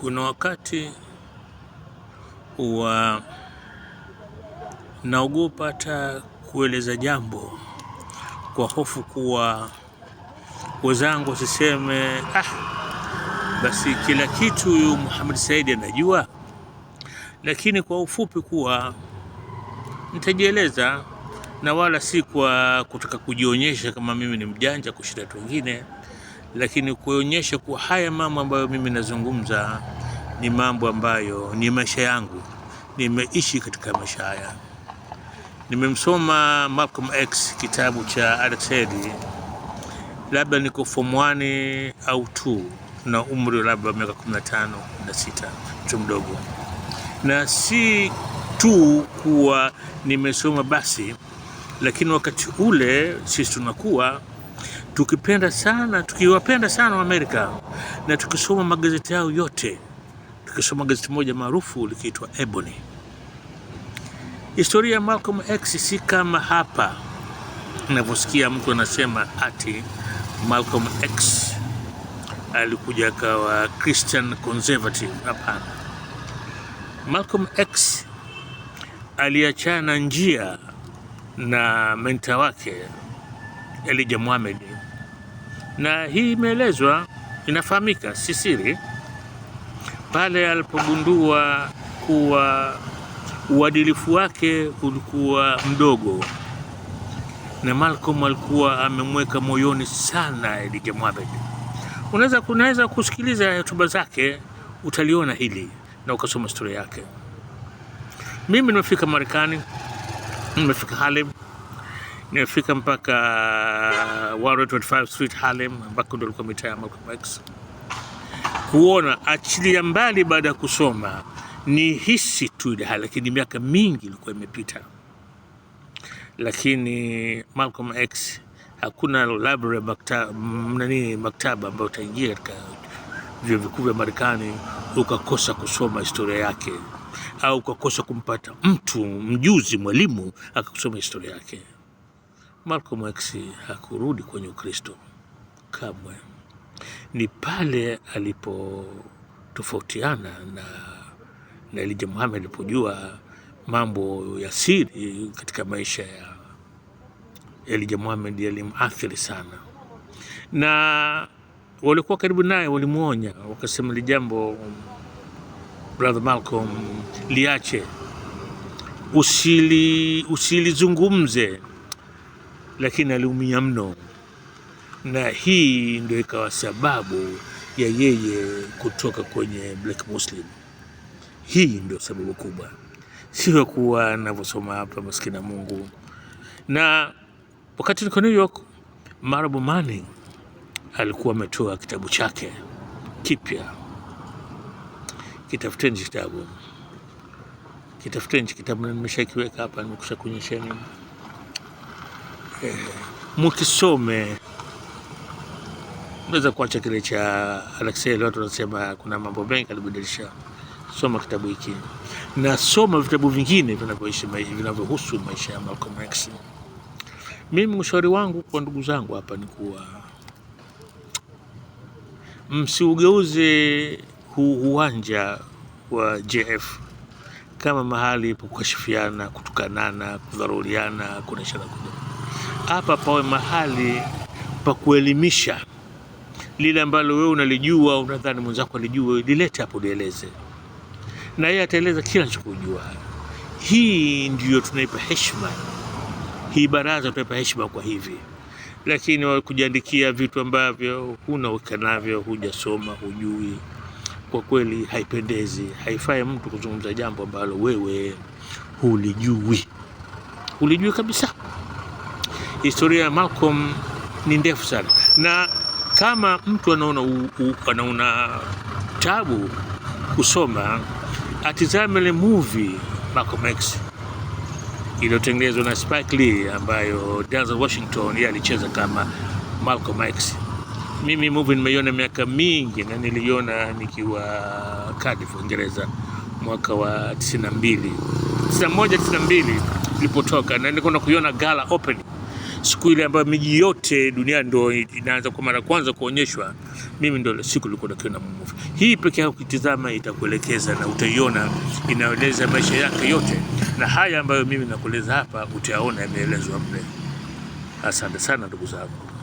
Kuna wakati wa naogopa hata kueleza jambo kwa hofu kuwa wenzangu wasiseme basi kila kitu huyu Muhammad Said anajua, lakini kwa ufupi kuwa nitajieleza, na wala si kwa kutaka kujionyesha kama mimi ni mjanja kushinda watu wengine, lakini kuonyesha kuwa haya mambo ambayo mimi nazungumza ni mambo ambayo ni maisha yangu, nimeishi katika maisha haya. Nimemsoma Malcolm X, kitabu cha Alex Haley, labda niko form 1 au 2 na umri labda miaka 15 na 6, mtu mdogo. Na si tu kuwa nimesoma basi, lakini wakati ule sisi tunakuwa tukiwapenda sana Amerika, na tukisoma magazeti yao yote. Tukisoma gazeti moja maarufu likiitwa Ebony. Historia ya Malcolm X si kama hapa ninavyosikia mtu anasema ati Malcolm X alikuja akawa Christian conservative. Hapana. Malcolm X aliachana njia na mentor wake Elijah Muhammad, na hii imeelezwa, inafahamika, si siri, pale alipogundua kuwa uadilifu wake ulikuwa mdogo, na Malcolm alikuwa amemweka moyoni sana Elijah Muhammad. Unaweza kusikiliza hotuba zake, utaliona hili na ukasoma historia yake. Mimi nimefika Marekani, nimefika Harlem, nimefika mpaka 125 Street Harlem, ambako ndio alikuwa mitaa ya Malcolm X. Kuona achilia mbali baada ya kusoma ni hisi tu ile hali, lakini miaka mingi ilikuwa imepita. Lakini Malcolm X, hakuna library maktaba ambayo utaingia katika vyuo vikuu vya Marekani ukakosa kusoma historia yake, au ukakosa kumpata mtu mjuzi, mwalimu akakusoma historia yake. Malcolm X hakurudi kwenye Ukristo kamwe. Ni pale alipotofautiana na Elijah Muhammad, alipojua mambo ya siri katika maisha ya Elijah Muhammad yalimathiri sana, na walikuwa karibu naye walimuonya, wakasema li jambo brother Malcolm liache, usilizungumze. Lakini aliumia mno, na hii ndio ikawa sababu ya yeye kutoka kwenye Black Muslim. Hii ndio sababu kubwa, sio kuwa ninavyosoma hapa, maskini Mungu. Na wakati niko New York, Marable Manning alikuwa ametoa kitabu chake kipya. Kitafuteni kitabu, na nimeshakiweka hapa, nimekusha kuonyesheni. Mukisome, unaweza kuacha kile cha Alex Haley. Watu wanasema kuna mambo mengi alibadilisha. Soma kitabu hiki na soma vitabu vingine vinavyohusu maisha ya Malcolm X. Mimi ushauri wangu kwa ndugu zangu hapa ni kuwa msiugeuze uwanja wa JF kama mahali pa kukashifiana, kutukanana, kudharauliana, kuoneshana kuja. Hapa pawe mahali pa kuelimisha. Lile ambalo wewe unalijua, unadhani mwenzako alijua, lilete hapo lieleze, na yeye ataeleza kila anachojua. Hii ndiyo tunaipa heshima. Hii baraza tunaipa heshima kwa hivi. Lakini kujiandikia vitu ambavyo huna ukanavyo, hujasoma, hujui, kwa kweli haipendezi. Haifai mtu kuzungumza jambo ambalo wewe hulijui kabisa. Historia ya Malcolm ni ndefu sana, na kama mtu anaona tabu kusoma, atizame ile movie Malcolm X iliyotengenezwa na Spike Lee, ambayo Denzel Washington yeye alicheza kama Malcolm X. Mimi movie nimeiona miaka mingi, na niliona nikiwa Cardiff, Uingereza, mwaka wa 92 ilipotoka, na nilikuwa kuiona gala opening. siku ile ambayo miji yote duniani ndio inaanza kwa mara kwanza kuonyeshwa, mimi ndio siku nilikuwa nakiona movie hii. Pekee yake ukitizama itakuelekeza na utaiona inaeleza maisha yake yote, na haya ambayo mimi nakueleza hapa utayaona yameelezwa mle. Asante sana ndugu zangu.